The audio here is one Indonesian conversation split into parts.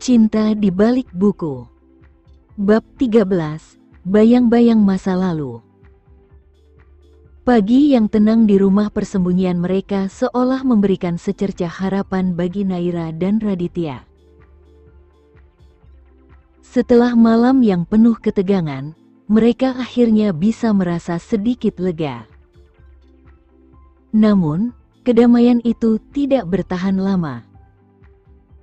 Cinta di Balik Buku. Bab 13, Bayang-bayang masa lalu. Pagi yang tenang di rumah persembunyian mereka seolah memberikan secercah harapan bagi Naira dan Raditya. Setelah malam yang penuh ketegangan, mereka akhirnya bisa merasa sedikit lega. Namun, kedamaian itu tidak bertahan lama.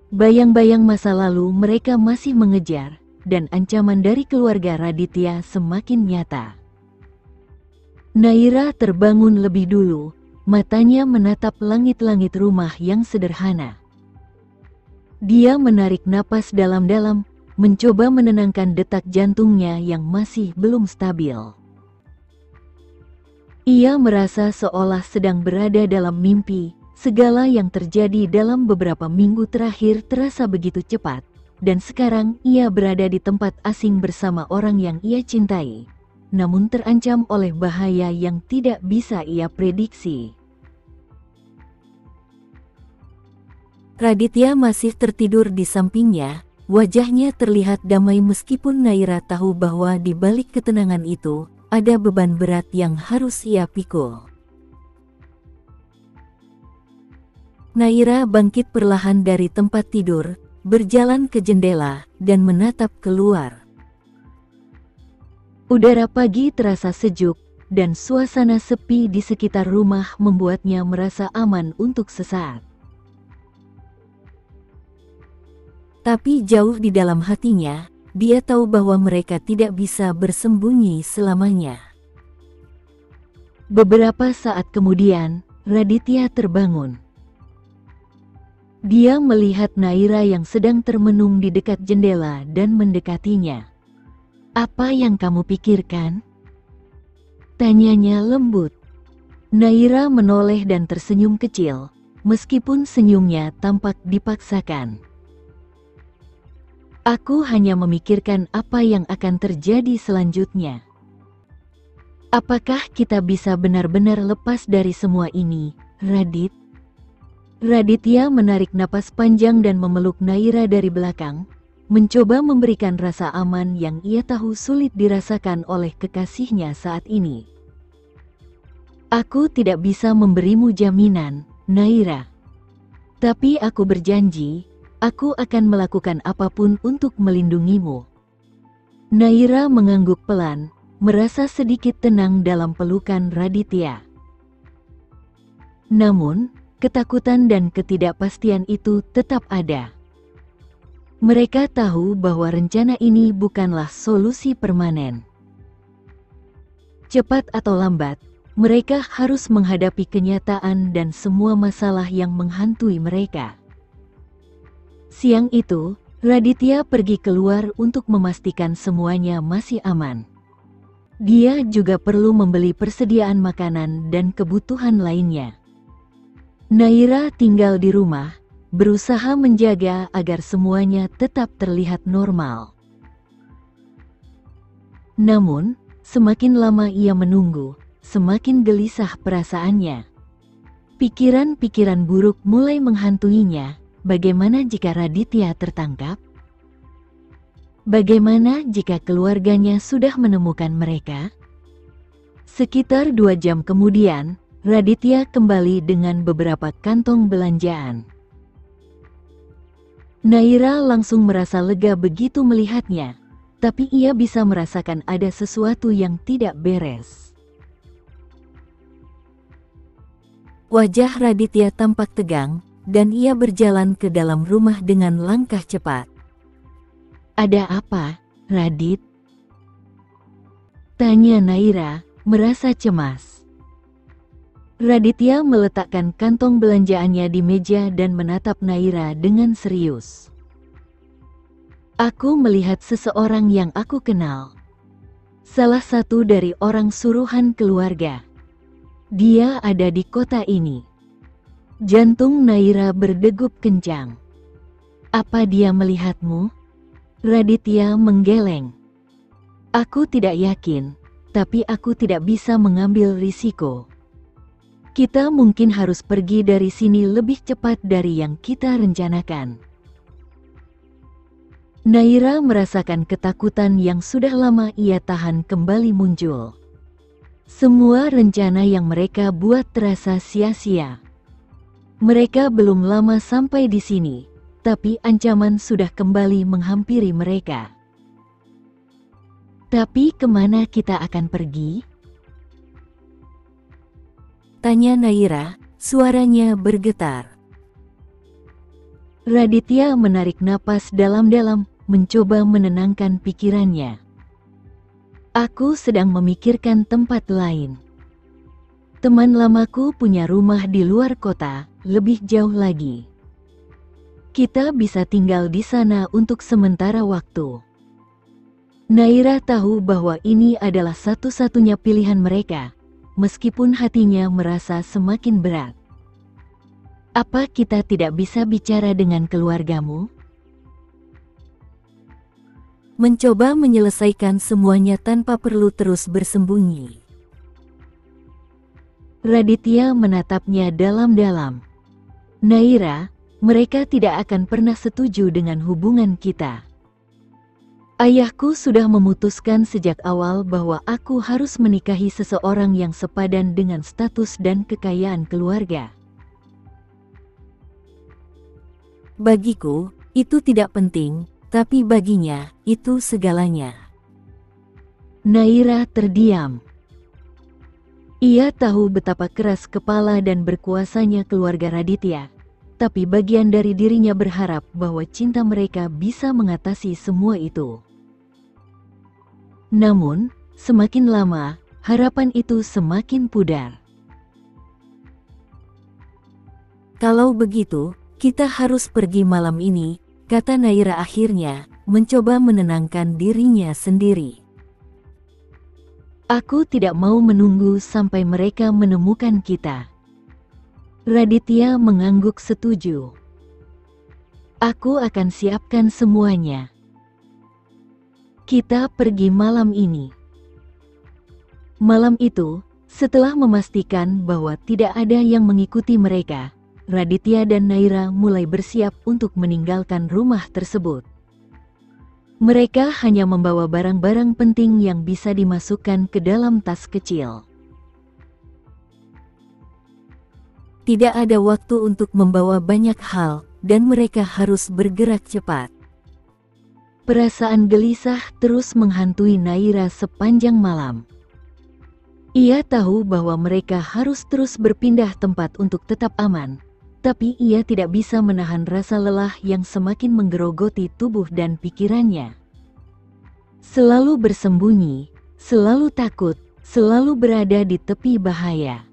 Bayang-bayang masa lalu mereka masih mengejar, dan ancaman dari keluarga Raditya semakin nyata. Naira terbangun lebih dulu, matanya menatap langit-langit rumah yang sederhana. Dia menarik napas dalam-dalam, mencoba menenangkan detak jantungnya yang masih belum stabil. Ia merasa seolah sedang berada dalam mimpi. Segala yang terjadi dalam beberapa minggu terakhir terasa begitu cepat, dan sekarang ia berada di tempat asing bersama orang yang ia cintai, namun terancam oleh bahaya yang tidak bisa ia prediksi. Raditya masih tertidur di sampingnya, wajahnya terlihat damai meskipun Naira tahu bahwa di balik ketenangan itu, ada beban berat yang harus ia pikul. Naira bangkit perlahan dari tempat tidur, berjalan ke jendela, dan menatap keluar. Udara pagi terasa sejuk, dan suasana sepi di sekitar rumah membuatnya merasa aman untuk sesaat. Tapi jauh di dalam hatinya, dia tahu bahwa mereka tidak bisa bersembunyi selamanya. Beberapa saat kemudian, Raditya terbangun. Dia melihat Naira yang sedang termenung di dekat jendela dan mendekatinya. "Apa yang kamu pikirkan?" tanyanya lembut. Naira menoleh dan tersenyum kecil, meskipun senyumnya tampak dipaksakan. "Aku hanya memikirkan apa yang akan terjadi selanjutnya. Apakah kita bisa benar-benar lepas dari semua ini, Radit?" Raditya menarik napas panjang dan memeluk Naira dari belakang, mencoba memberikan rasa aman yang ia tahu sulit dirasakan oleh kekasihnya saat ini. "Aku tidak bisa memberimu jaminan, Naira. Tapi aku berjanji, aku akan melakukan apapun untuk melindungimu." Naira mengangguk pelan, merasa sedikit tenang dalam pelukan Raditya. Namun, ketakutan dan ketidakpastian itu tetap ada. Mereka tahu bahwa rencana ini bukanlah solusi permanen. Cepat atau lambat, mereka harus menghadapi kenyataan dan semua masalah yang menghantui mereka. Siang itu, Raditya pergi keluar untuk memastikan semuanya masih aman. Dia juga perlu membeli persediaan makanan dan kebutuhan lainnya. Naira tinggal di rumah, berusaha menjaga agar semuanya tetap terlihat normal. Namun, semakin lama ia menunggu, semakin gelisah perasaannya. Pikiran-pikiran buruk mulai menghantuinya. Bagaimana jika Raditya tertangkap? Bagaimana jika keluarganya sudah menemukan mereka? Sekitar 2 jam kemudian, Raditya kembali dengan beberapa kantong belanjaan. Naira langsung merasa lega begitu melihatnya, tapi ia bisa merasakan ada sesuatu yang tidak beres. Wajah Raditya tampak tegang, dan ia berjalan ke dalam rumah dengan langkah cepat. "Ada apa, Radit?" tanya Naira, merasa cemas. Raditya meletakkan kantong belanjaannya di meja dan menatap Naira dengan serius. "Aku melihat seseorang yang aku kenal. Salah satu dari orang suruhan keluarga. Dia ada di kota ini." Jantung Naira berdegup kencang. "Apa dia melihatmu?" Raditya menggeleng. "Aku tidak yakin, tapi aku tidak bisa mengambil risiko. Kita mungkin harus pergi dari sini lebih cepat dari yang kita rencanakan." Naira merasakan ketakutan yang sudah lama ia tahan kembali muncul. Semua rencana yang mereka buat terasa sia-sia. Mereka belum lama sampai di sini, tapi ancaman sudah kembali menghampiri mereka. Tapi kemana kita akan pergi? Tanya Naira, suaranya bergetar. Raditya menarik napas dalam-dalam, mencoba menenangkan pikirannya. Aku sedang memikirkan tempat lain. Teman lamaku punya rumah di luar kota, lebih jauh lagi. Kita bisa tinggal di sana untuk sementara waktu. Naira tahu bahwa ini adalah satu-satunya pilihan mereka, meskipun hatinya merasa semakin berat. Apa kita tidak bisa bicara dengan keluargamu? Mencoba menyelesaikan semuanya tanpa perlu terus bersembunyi. Raditya menatapnya dalam-dalam. Naira, mereka tidak akan pernah setuju dengan hubungan kita. Ayahku sudah memutuskan sejak awal bahwa aku harus menikahi seseorang yang sepadan dengan status dan kekayaan keluarga. Bagiku, itu tidak penting, tapi baginya, itu segalanya. Naira terdiam. Ia tahu betapa keras kepala dan berkuasanya keluarga Raditya, tapi bagian dari dirinya berharap bahwa cinta mereka bisa mengatasi semua itu. Namun, semakin lama, harapan itu semakin pudar. Kalau begitu, kita harus pergi malam ini, kata Naira akhirnya, mencoba menenangkan dirinya sendiri. Aku tidak mau menunggu sampai mereka menemukan kita. Raditya mengangguk setuju. Aku akan siapkan semuanya. Kita pergi malam ini. Malam itu, setelah memastikan bahwa tidak ada yang mengikuti mereka, Raditya dan Naira mulai bersiap untuk meninggalkan rumah tersebut. Mereka hanya membawa barang-barang penting yang bisa dimasukkan ke dalam tas kecil. Tidak ada waktu untuk membawa banyak hal, dan mereka harus bergerak cepat. Perasaan gelisah terus menghantui Naira sepanjang malam. Ia tahu bahwa mereka harus terus berpindah tempat untuk tetap aman, tapi ia tidak bisa menahan rasa lelah yang semakin menggerogoti tubuh dan pikirannya. Selalu bersembunyi, selalu takut, selalu berada di tepi bahaya.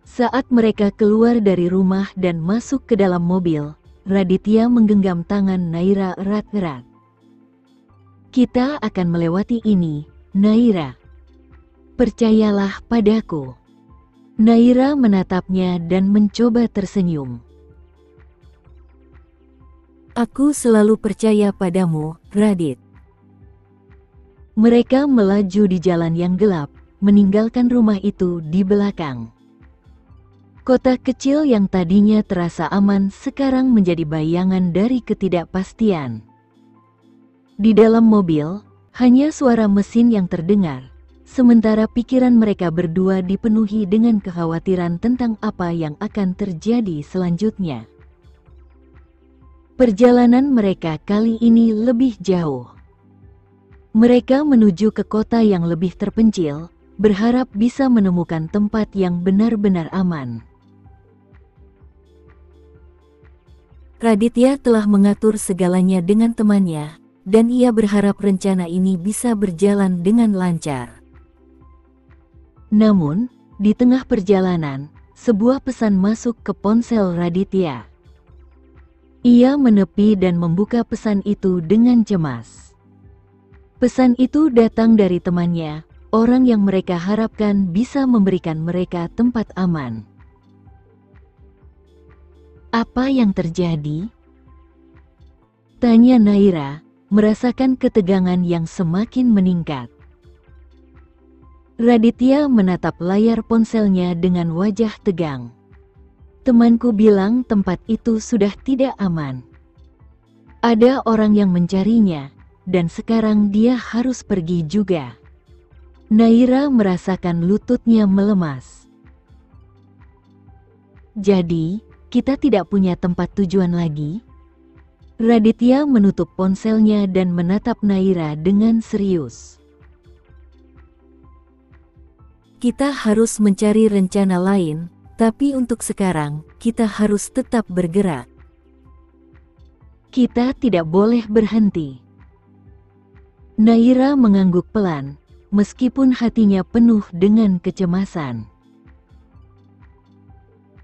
Saat mereka keluar dari rumah dan masuk ke dalam mobil, Raditya menggenggam tangan Naira erat-erat. Kita akan melewati ini, Naira. Percayalah padaku. Naira menatapnya dan mencoba tersenyum. Aku selalu percaya padamu, Radit. Mereka melaju di jalan yang gelap, meninggalkan rumah itu di belakang. Kota kecil yang tadinya terasa aman sekarang menjadi bayangan dari ketidakpastian. Di dalam mobil, hanya suara mesin yang terdengar. Sementara pikiran mereka berdua dipenuhi dengan kekhawatiran tentang apa yang akan terjadi selanjutnya. Perjalanan mereka kali ini lebih jauh. Mereka menuju ke kota yang lebih terpencil, berharap bisa menemukan tempat yang benar-benar aman. Raditya telah mengatur segalanya dengan temannya, dan ia berharap rencana ini bisa berjalan dengan lancar. Namun, di tengah perjalanan, sebuah pesan masuk ke ponsel Raditya. Ia menepi dan membuka pesan itu dengan cemas. Pesan itu datang dari temannya, orang yang mereka harapkan bisa memberikan mereka tempat aman. Apa yang terjadi? Tanya Naira, merasakan ketegangan yang semakin meningkat. Raditya menatap layar ponselnya dengan wajah tegang. Temanku bilang tempat itu sudah tidak aman. Ada orang yang mencarinya, dan sekarang dia harus pergi juga. Naira merasakan lututnya melemas. Jadi, kita tidak punya tempat tujuan lagi? Raditya menutup ponselnya dan menatap Naira dengan serius. Kita harus mencari rencana lain, tapi untuk sekarang, kita harus tetap bergerak. Kita tidak boleh berhenti. Naira mengangguk pelan, meskipun hatinya penuh dengan kecemasan.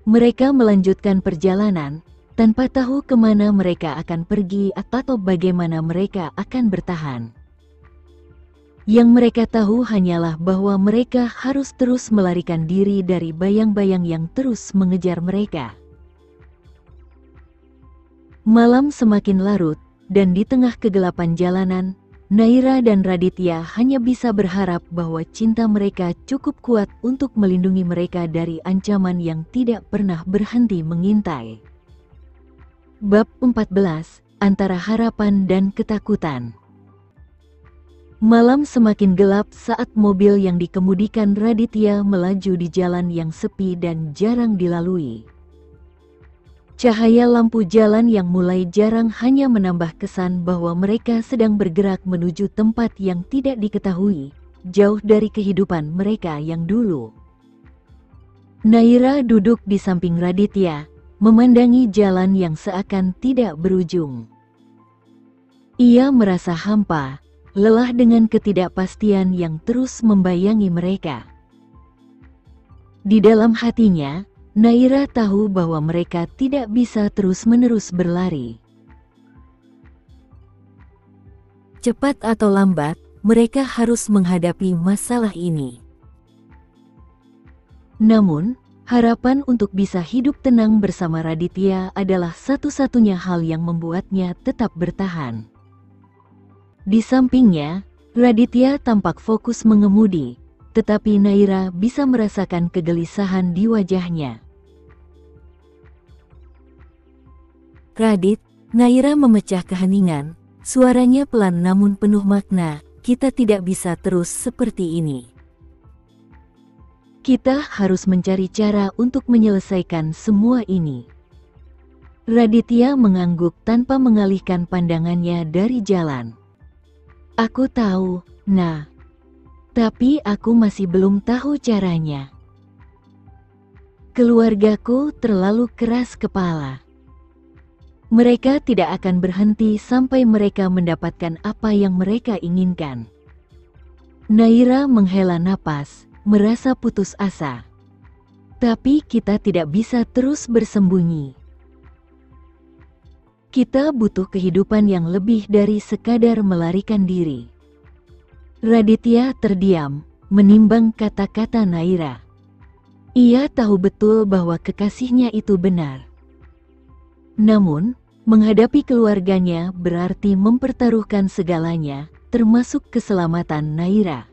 Mereka melanjutkan perjalanan, tanpa tahu kemana mereka akan pergi atau bagaimana mereka akan bertahan. Yang mereka tahu hanyalah bahwa mereka harus terus melarikan diri dari bayang-bayang yang terus mengejar mereka. Malam semakin larut, dan di tengah kegelapan jalanan, Naira dan Raditya hanya bisa berharap bahwa cinta mereka cukup kuat untuk melindungi mereka dari ancaman yang tidak pernah berhenti mengintai. Bab 14, Antara Harapan dan Ketakutan. Malam semakin gelap saat mobil yang dikemudikan Raditya melaju di jalan yang sepi dan jarang dilalui. Cahaya lampu jalan yang mulai jarang hanya menambah kesan bahwa mereka sedang bergerak menuju tempat yang tidak diketahui, jauh dari kehidupan mereka yang dulu. Naira duduk di samping Raditya, memandangi jalan yang seakan tidak berujung. Ia merasa hampa, lelah dengan ketidakpastian yang terus membayangi mereka. Di dalam hatinya, Naira tahu bahwa mereka tidak bisa terus-menerus berlari. Cepat atau lambat, mereka harus menghadapi masalah ini. Namun, harapan untuk bisa hidup tenang bersama Raditya adalah satu-satunya hal yang membuatnya tetap bertahan. Di sampingnya, Raditya tampak fokus mengemudi, tetapi Naira bisa merasakan kegelisahan di wajahnya. Radit, Naira memecah keheningan, suaranya pelan namun penuh makna, kita tidak bisa terus seperti ini. Kita harus mencari cara untuk menyelesaikan semua ini. Raditya mengangguk tanpa mengalihkan pandangannya dari jalan. Aku tahu, nah. Tapi aku masih belum tahu caranya. Keluargaku terlalu keras kepala. Mereka tidak akan berhenti sampai mereka mendapatkan apa yang mereka inginkan. Naira menghela napas, merasa putus asa. Tapi kita tidak bisa terus bersembunyi. Kita butuh kehidupan yang lebih dari sekadar melarikan diri. Raditya terdiam, menimbang kata-kata Naira. Ia tahu betul bahwa kekasihnya itu benar. Namun, menghadapi keluarganya berarti mempertaruhkan segalanya, termasuk keselamatan Naira.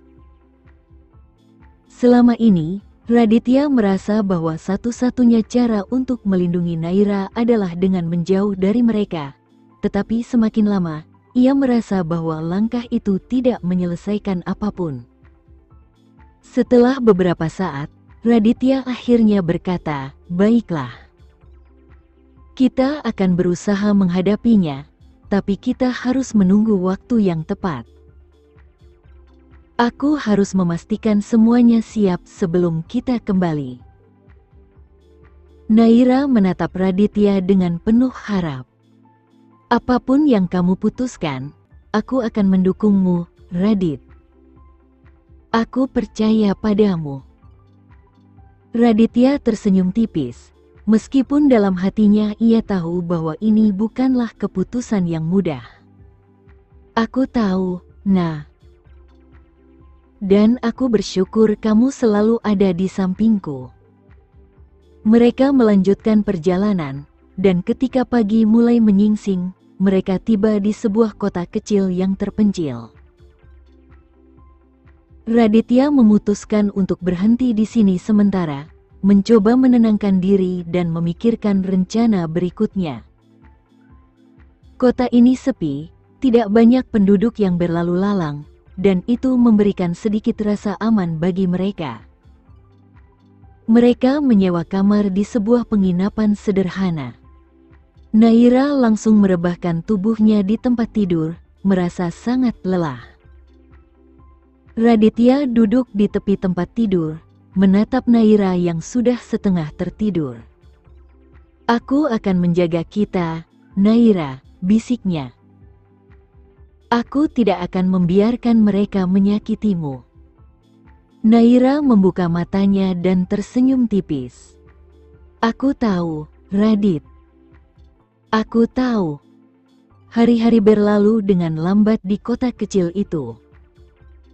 Selama ini, Raditya merasa bahwa satu-satunya cara untuk melindungi Naira adalah dengan menjauh dari mereka. Tetapi semakin lama, ia merasa bahwa langkah itu tidak menyelesaikan apapun. Setelah beberapa saat, Raditya akhirnya berkata, "Baiklah. Kita akan berusaha menghadapinya, tapi kita harus menunggu waktu yang tepat. Aku harus memastikan semuanya siap sebelum kita kembali." Naira menatap Raditya dengan penuh harap. "Apapun yang kamu putuskan, aku akan mendukungmu, Radit. Aku percaya padamu." Raditya tersenyum tipis. Meskipun dalam hatinya ia tahu bahwa ini bukanlah keputusan yang mudah. "Aku tahu, nah. Dan aku bersyukur kamu selalu ada di sampingku." Mereka melanjutkan perjalanan, dan ketika pagi mulai menyingsing, mereka tiba di sebuah kota kecil yang terpencil. Raditya memutuskan untuk berhenti di sini sementara, mencoba menenangkan diri dan memikirkan rencana berikutnya. Kota ini sepi, tidak banyak penduduk yang berlalu lalang, dan itu memberikan sedikit rasa aman bagi mereka. Mereka menyewa kamar di sebuah penginapan sederhana. Naira langsung merebahkan tubuhnya di tempat tidur, merasa sangat lelah. Raditya duduk di tepi tempat tidur, menatap Naira yang sudah setengah tertidur. "Aku akan menjaga kita, Naira," bisiknya. "Aku tidak akan membiarkan mereka menyakitimu." Naira membuka matanya dan tersenyum tipis. "Aku tahu, Radit. Aku tahu." Hari-hari berlalu dengan lambat di kota kecil itu.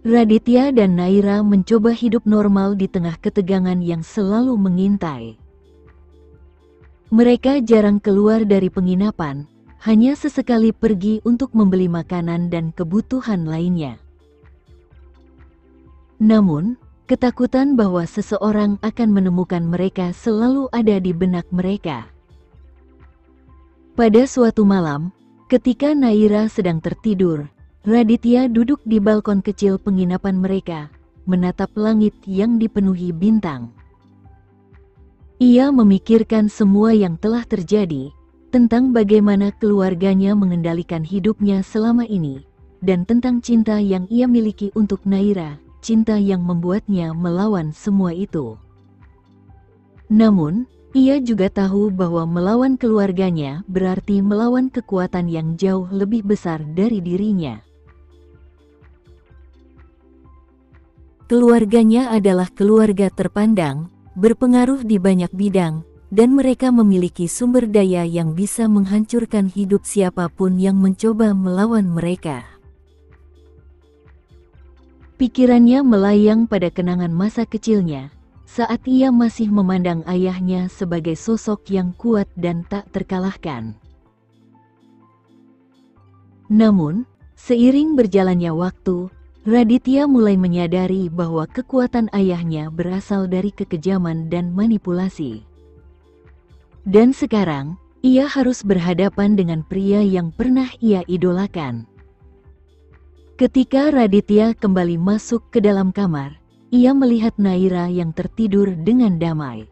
Raditya dan Naira mencoba hidup normal di tengah ketegangan yang selalu mengintai. Mereka jarang keluar dari penginapan, hanya sesekali pergi untuk membeli makanan dan kebutuhan lainnya. Namun, ketakutan bahwa seseorang akan menemukan mereka selalu ada di benak mereka. Pada suatu malam, ketika Naira sedang tertidur, Raditya duduk di balkon kecil penginapan mereka, menatap langit yang dipenuhi bintang. Ia memikirkan semua yang telah terjadi, tentang bagaimana keluarganya mengendalikan hidupnya selama ini, dan tentang cinta yang ia miliki untuk Naira, cinta yang membuatnya melawan semua itu. Namun, ia juga tahu bahwa melawan keluarganya berarti melawan kekuatan yang jauh lebih besar dari dirinya. Keluarganya adalah keluarga terpandang, berpengaruh di banyak bidang, dan mereka memiliki sumber daya yang bisa menghancurkan hidup siapapun yang mencoba melawan mereka. Pikirannya melayang pada kenangan masa kecilnya, saat ia masih memandang ayahnya sebagai sosok yang kuat dan tak terkalahkan. Namun, seiring berjalannya waktu, Raditya mulai menyadari bahwa kekuatan ayahnya berasal dari kekejaman dan manipulasi. Dan sekarang, ia harus berhadapan dengan pria yang pernah ia idolakan. Ketika Raditya kembali masuk ke dalam kamar, ia melihat Naira yang tertidur dengan damai.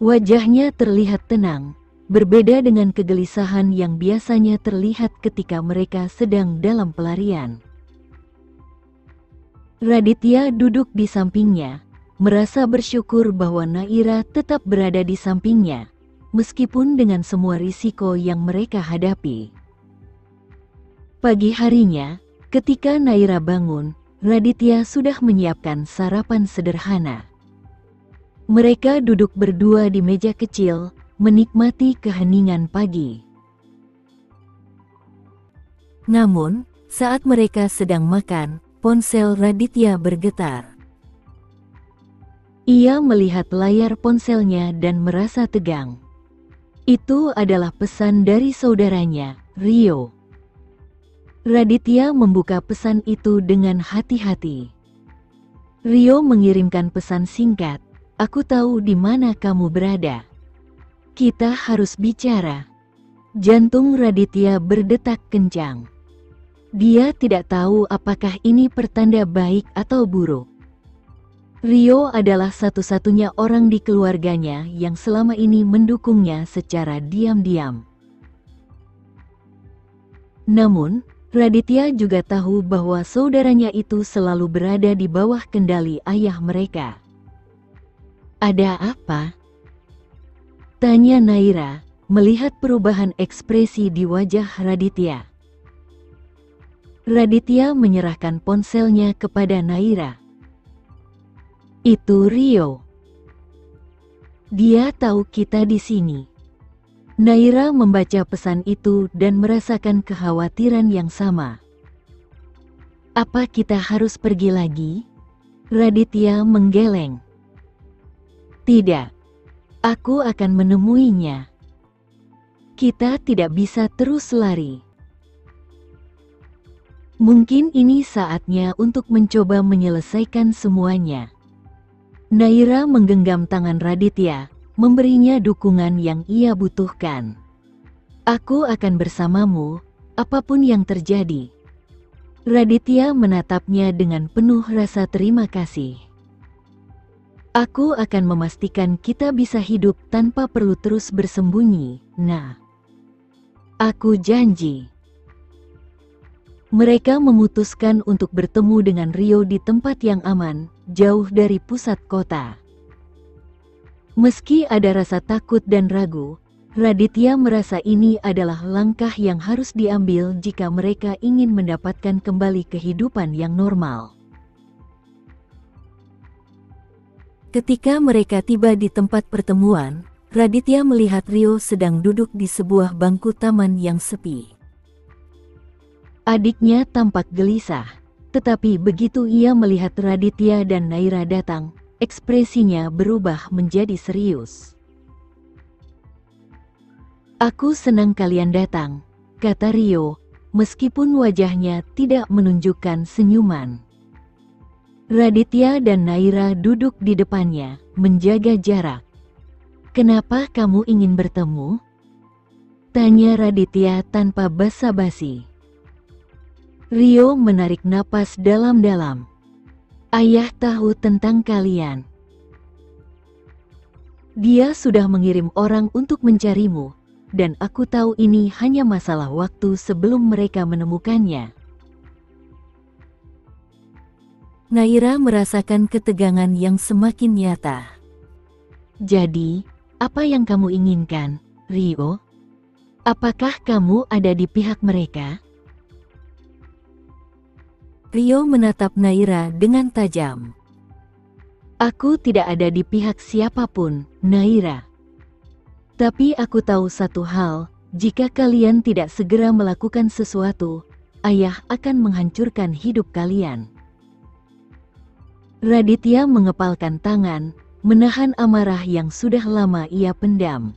Wajahnya terlihat tenang, berbeda dengan kegelisahan yang biasanya terlihat ketika mereka sedang dalam pelarian. Raditya duduk di sampingnya, merasa bersyukur bahwa Naira tetap berada di sampingnya, meskipun dengan semua risiko yang mereka hadapi. Pagi harinya, ketika Naira bangun, Raditya sudah menyiapkan sarapan sederhana. Mereka duduk berdua di meja kecil, menikmati keheningan pagi. Namun, saat mereka sedang makan, ponsel Raditya bergetar. Ia melihat layar ponselnya dan merasa tegang. Itu adalah pesan dari saudaranya, Rio. Raditya membuka pesan itu dengan hati-hati. Rio mengirimkan pesan singkat, "Aku tahu di mana kamu berada. Kita harus bicara." Jantung Raditya berdetak kencang. Dia tidak tahu apakah ini pertanda baik atau buruk. Rio adalah satu-satunya orang di keluarganya yang selama ini mendukungnya secara diam-diam. Namun, Raditya juga tahu bahwa saudaranya itu selalu berada di bawah kendali ayah mereka. "Ada apa?" tanya Naira, melihat perubahan ekspresi di wajah Raditya. Raditya menyerahkan ponselnya kepada Naira. "Itu Rio. Dia tahu kita di sini." Naira membaca pesan itu dan merasakan kekhawatiran yang sama. "Apa kita harus pergi lagi?" Raditya menggeleng. "Tidak. Aku akan menemuinya. Kita tidak bisa terus lari. Mungkin ini saatnya untuk mencoba menyelesaikan semuanya." Naira menggenggam tangan Raditya, memberinya dukungan yang ia butuhkan. Aku akan bersamamu, apapun yang terjadi. Raditya menatapnya dengan penuh rasa terima kasih. Aku akan memastikan kita bisa hidup tanpa perlu terus bersembunyi. Nah, aku janji. Mereka memutuskan untuk bertemu dengan Rio di tempat yang aman, jauh dari pusat kota. Meski ada rasa takut dan ragu, Raditya merasa ini adalah langkah yang harus diambil jika mereka ingin mendapatkan kembali kehidupan yang normal. Ketika mereka tiba di tempat pertemuan, Raditya melihat Rio sedang duduk di sebuah bangku taman yang sepi. Adiknya tampak gelisah, tetapi begitu ia melihat Raditya dan Naira datang, ekspresinya berubah menjadi serius. "Aku senang kalian datang," kata Rio, meskipun wajahnya tidak menunjukkan senyuman. Raditya dan Naira duduk di depannya, menjaga jarak. "Kenapa kamu ingin bertemu?" tanya Raditya tanpa basa-basi. Rio menarik napas dalam-dalam. "Ayah tahu tentang kalian. Dia sudah mengirim orang untuk mencarimu, dan aku tahu ini hanya masalah waktu sebelum mereka menemukannya." Naira merasakan ketegangan yang semakin nyata. "Jadi, apa yang kamu inginkan, Rio? Apakah kamu ada di pihak mereka?" Rio menatap Naira dengan tajam. "Aku tidak ada di pihak siapapun, Naira. Tapi aku tahu satu hal, jika kalian tidak segera melakukan sesuatu, ayah akan menghancurkan hidup kalian." Raditya mengepalkan tangan, menahan amarah yang sudah lama ia pendam.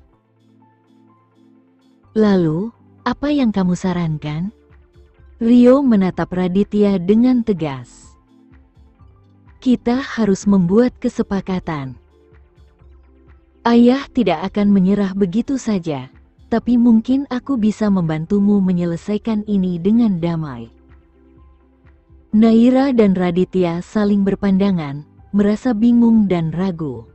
"Lalu, apa yang kamu sarankan?" Rio menatap Raditya dengan tegas. "Kita harus membuat kesepakatan. Ayah tidak akan menyerah begitu saja, tapi mungkin aku bisa membantumu menyelesaikan ini dengan damai." Naira dan Raditya saling berpandangan, merasa bingung dan ragu.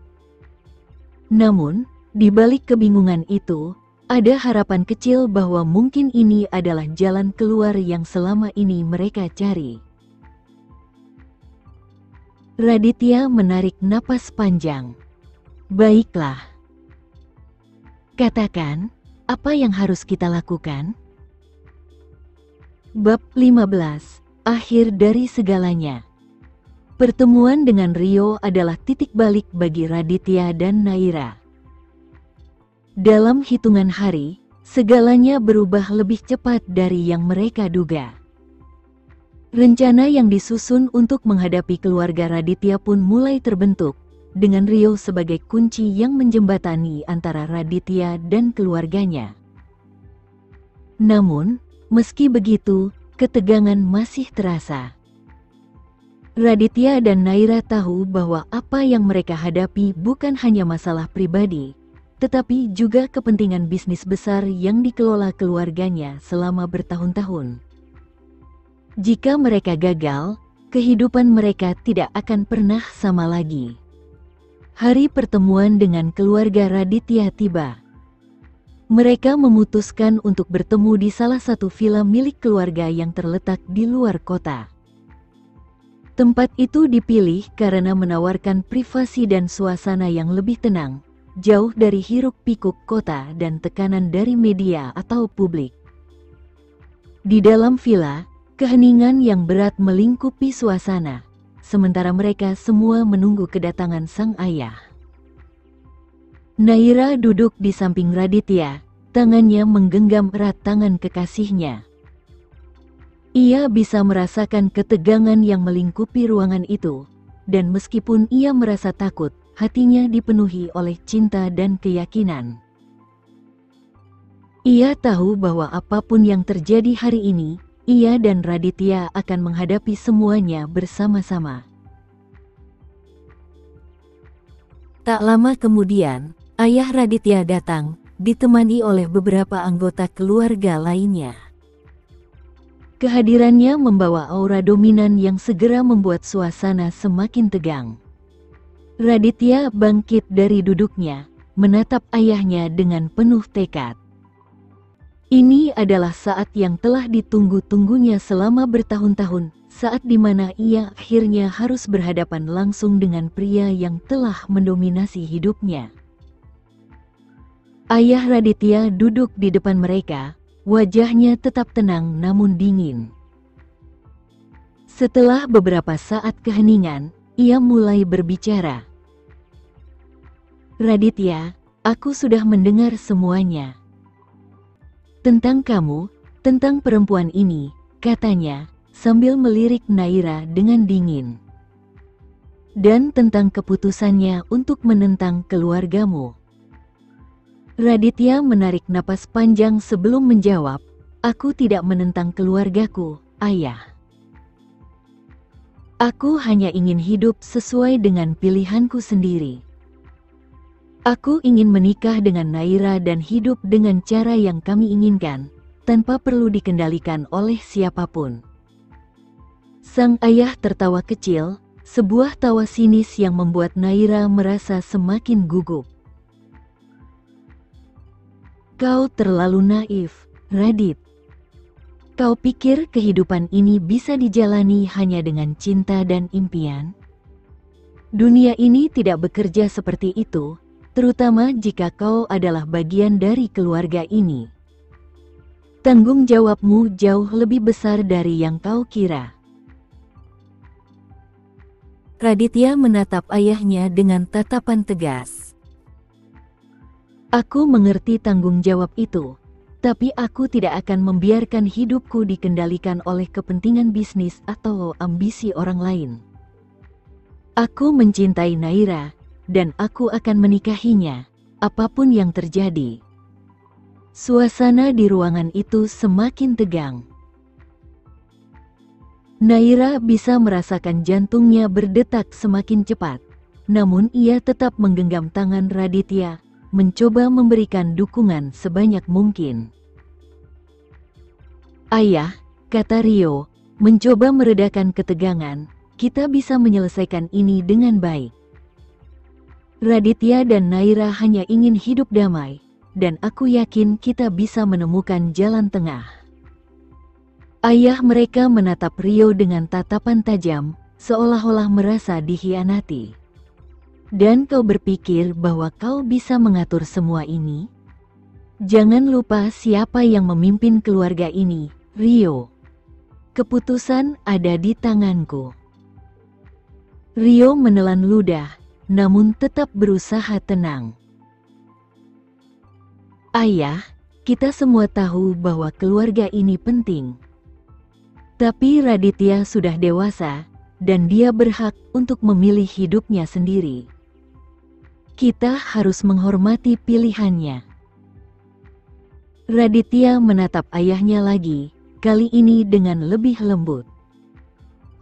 Namun, di balik kebingungan itu, ada harapan kecil bahwa mungkin ini adalah jalan keluar yang selama ini mereka cari. Raditya menarik napas panjang. "Baiklah. Katakan, apa yang harus kita lakukan?" Bab 15, Akhir dari Segalanya. Pertemuan dengan Rio adalah titik balik bagi Raditya dan Naira. Dalam hitungan hari, segalanya berubah lebih cepat dari yang mereka duga. Rencana yang disusun untuk menghadapi keluarga Raditya pun mulai terbentuk, dengan Rio sebagai kunci yang menjembatani antara Raditya dan keluarganya. Namun, meski begitu, ketegangan masih terasa. Raditya dan Naira tahu bahwa apa yang mereka hadapi bukan hanya masalah pribadi, tetapi juga kepentingan bisnis besar yang dikelola keluarganya selama bertahun-tahun. Jika mereka gagal, kehidupan mereka tidak akan pernah sama lagi. Hari pertemuan dengan keluarga Raditya tiba. Mereka memutuskan untuk bertemu di salah satu villa milik keluarga yang terletak di luar kota. Tempat itu dipilih karena menawarkan privasi dan suasana yang lebih tenang, jauh dari hiruk-pikuk kota dan tekanan dari media atau publik. Di dalam villa, keheningan yang berat melingkupi suasana, sementara mereka semua menunggu kedatangan sang ayah. Naira duduk di samping Raditya, tangannya menggenggam erat tangan kekasihnya. Ia bisa merasakan ketegangan yang melingkupi ruangan itu, dan meskipun ia merasa takut, hatinya dipenuhi oleh cinta dan keyakinan. Ia tahu bahwa apapun yang terjadi hari ini, ia dan Raditya akan menghadapi semuanya bersama-sama. Tak lama kemudian, ayah Raditya datang, ditemani oleh beberapa anggota keluarga lainnya. Kehadirannya membawa aura dominan yang segera membuat suasana semakin tegang. Raditya bangkit dari duduknya, menatap ayahnya dengan penuh tekad. Ini adalah saat yang telah ditunggu-tunggunya selama bertahun-tahun, saat di mana ia akhirnya harus berhadapan langsung dengan pria yang telah mendominasi hidupnya. Ayah Raditya duduk di depan mereka, wajahnya tetap tenang namun dingin. Setelah beberapa saat keheningan, ia mulai berbicara. "Raditya, aku sudah mendengar semuanya. Tentang kamu, tentang perempuan ini," katanya, sambil melirik Naira dengan dingin. "Dan tentang keputusannya untuk menentang keluargamu." Raditya menarik napas panjang sebelum menjawab, "Aku tidak menentang keluargaku, Ayah. Aku hanya ingin hidup sesuai dengan pilihanku sendiri. Aku ingin menikah dengan Naira dan hidup dengan cara yang kami inginkan, tanpa perlu dikendalikan oleh siapapun." Sang ayah tertawa kecil, sebuah tawa sinis yang membuat Naira merasa semakin gugup. "Kau terlalu naif, Radit. Kau pikir kehidupan ini bisa dijalani hanya dengan cinta dan impian? Dunia ini tidak bekerja seperti itu, terutama jika kau adalah bagian dari keluarga ini. Tanggung jawabmu jauh lebih besar dari yang kau kira." Raditya menatap ayahnya dengan tatapan tegas. "Aku mengerti tanggung jawab itu, tapi aku tidak akan membiarkan hidupku dikendalikan oleh kepentingan bisnis atau ambisi orang lain. Aku mencintai Naira, dan aku akan menikahinya, apapun yang terjadi." Suasana di ruangan itu semakin tegang. Naira bisa merasakan jantungnya berdetak semakin cepat, namun ia tetap menggenggam tangan Raditya, mencoba memberikan dukungan sebanyak mungkin. "Ayah," kata Rio, mencoba meredakan ketegangan, "kita bisa menyelesaikan ini dengan baik. Raditya dan Naira hanya ingin hidup damai, dan aku yakin kita bisa menemukan jalan tengah." Ayah mereka menatap Rio dengan tatapan tajam, seolah-olah merasa dikhianati. "Dan kau berpikir bahwa kau bisa mengatur semua ini? Jangan lupa siapa yang memimpin keluarga ini, Rio. Keputusan ada di tanganku." Rio menelan ludah, namun tetap berusaha tenang. "Ayah, kita semua tahu bahwa keluarga ini penting. Tapi Raditya sudah dewasa, dan dia berhak untuk memilih hidupnya sendiri. Kita harus menghormati pilihannya." Raditya menatap ayahnya lagi, kali ini dengan lebih lembut.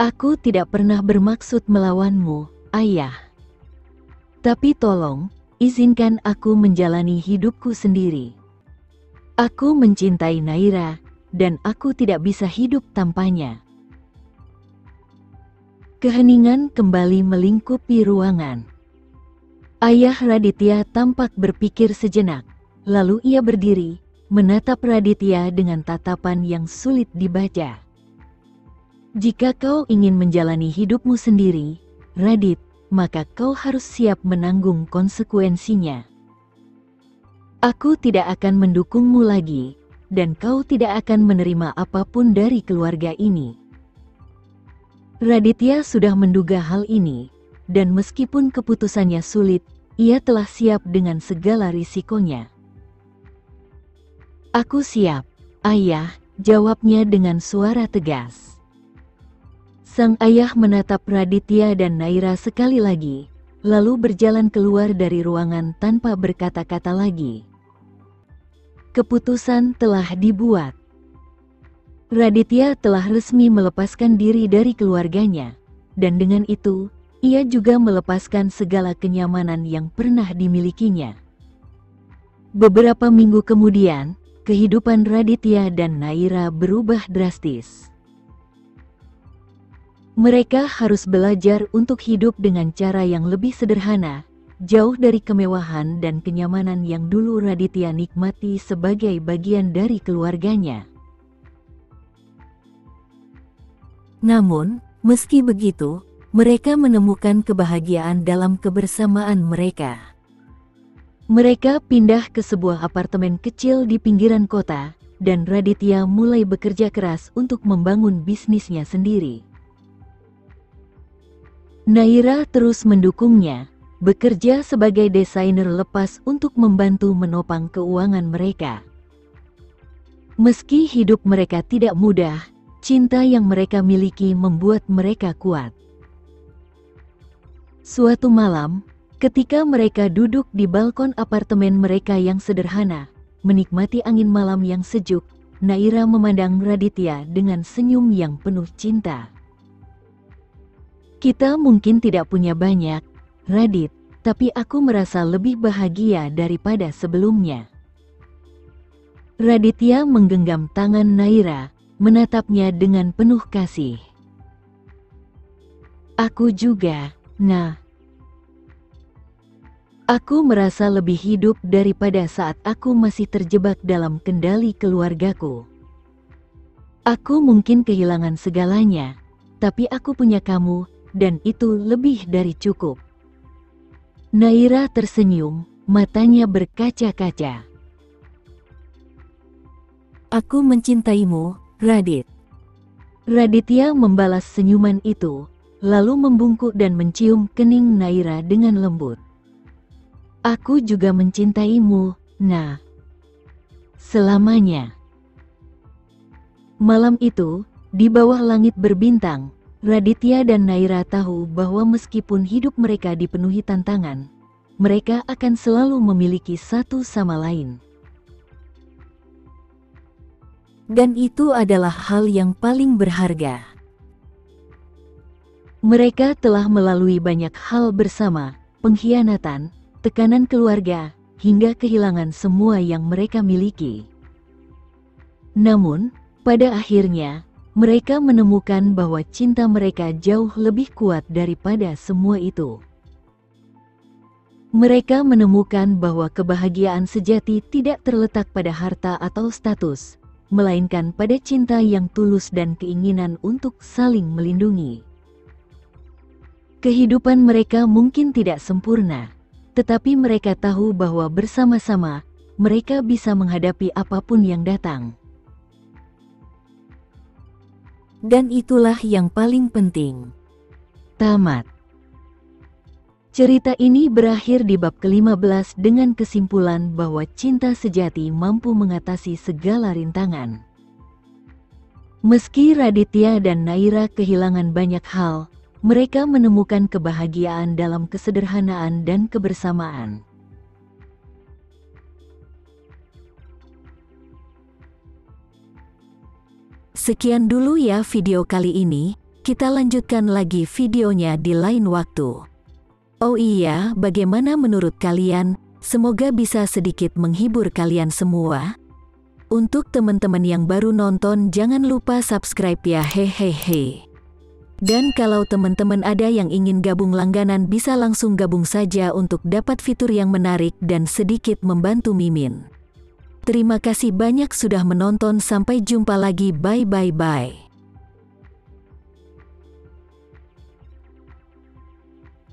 "Aku tidak pernah bermaksud melawanmu, Ayah. Tapi tolong, izinkan aku menjalani hidupku sendiri. Aku mencintai Naira, dan aku tidak bisa hidup tanpanya." Keheningan kembali melingkupi ruangan. Ayah Raditya tampak berpikir sejenak, lalu ia berdiri, menatap Raditya dengan tatapan yang sulit dibaca. "Jika kau ingin menjalani hidupmu sendiri, Radit, maka kau harus siap menanggung konsekuensinya. Aku tidak akan mendukungmu lagi, dan kau tidak akan menerima apapun dari keluarga ini." Raditya sudah menduga hal ini, dan meskipun keputusannya sulit, ia telah siap dengan segala risikonya. "Aku siap, Ayah," jawabnya dengan suara tegas. Sang ayah menatap Raditya dan Naira sekali lagi, lalu berjalan keluar dari ruangan tanpa berkata-kata lagi. Keputusan telah dibuat. Raditya telah resmi melepaskan diri dari keluarganya, dan dengan itu, ia juga melepaskan segala kenyamanan yang pernah dimilikinya. Beberapa minggu kemudian, kehidupan Raditya dan Naira berubah drastis. Mereka harus belajar untuk hidup dengan cara yang lebih sederhana, jauh dari kemewahan dan kenyamanan yang dulu Raditya nikmati sebagai bagian dari keluarganya. Namun, meski begitu, mereka menemukan kebahagiaan dalam kebersamaan mereka. Mereka pindah ke sebuah apartemen kecil di pinggiran kota, dan Raditya mulai bekerja keras untuk membangun bisnisnya sendiri. Naira terus mendukungnya, bekerja sebagai desainer lepas untuk membantu menopang keuangan mereka. Meski hidup mereka tidak mudah, cinta yang mereka miliki membuat mereka kuat. Suatu malam, ketika mereka duduk di balkon apartemen mereka yang sederhana, menikmati angin malam yang sejuk, Naira memandang Raditya dengan senyum yang penuh cinta. "Kita mungkin tidak punya banyak, Radit, tapi aku merasa lebih bahagia daripada sebelumnya." Raditya menggenggam tangan Naira, menatapnya dengan penuh kasih. "Aku juga, Nah. Aku merasa lebih hidup daripada saat aku masih terjebak dalam kendali keluargaku. Aku mungkin kehilangan segalanya, tapi aku punya kamu, dan itu lebih dari cukup." Naira tersenyum, matanya berkaca-kaca. "Aku mencintaimu, Radit." Raditya membalas senyuman itu, lalu membungkuk dan mencium kening Naira dengan lembut. "Aku juga mencintaimu, Nah. Selamanya." Malam itu, di bawah langit berbintang, Raditya dan Naira tahu bahwa meskipun hidup mereka dipenuhi tantangan, mereka akan selalu memiliki satu sama lain. Dan itu adalah hal yang paling berharga. Mereka telah melalui banyak hal bersama, pengkhianatan, tekanan keluarga, hingga kehilangan semua yang mereka miliki. Namun, pada akhirnya, mereka menemukan bahwa cinta mereka jauh lebih kuat daripada semua itu. Mereka menemukan bahwa kebahagiaan sejati tidak terletak pada harta atau status, melainkan pada cinta yang tulus dan keinginan untuk saling melindungi. Kehidupan mereka mungkin tidak sempurna, tetapi mereka tahu bahwa bersama-sama, mereka bisa menghadapi apapun yang datang. Dan itulah yang paling penting. Tamat. Cerita ini berakhir di bab ke-15 dengan kesimpulan bahwa cinta sejati mampu mengatasi segala rintangan. Meski Raditya dan Naira kehilangan banyak hal, mereka menemukan kebahagiaan dalam kesederhanaan dan kebersamaan. Sekian dulu ya video kali ini, kita lanjutkan lagi videonya di lain waktu. Oh iya, bagaimana menurut kalian? Semoga bisa sedikit menghibur kalian semua. Untuk teman-teman yang baru nonton, jangan lupa subscribe ya, hehehe. Dan kalau teman-teman ada yang ingin gabung langganan, bisa langsung gabung saja untuk dapat fitur yang menarik dan sedikit membantu Mimin. Terima kasih banyak sudah menonton, sampai jumpa lagi, bye.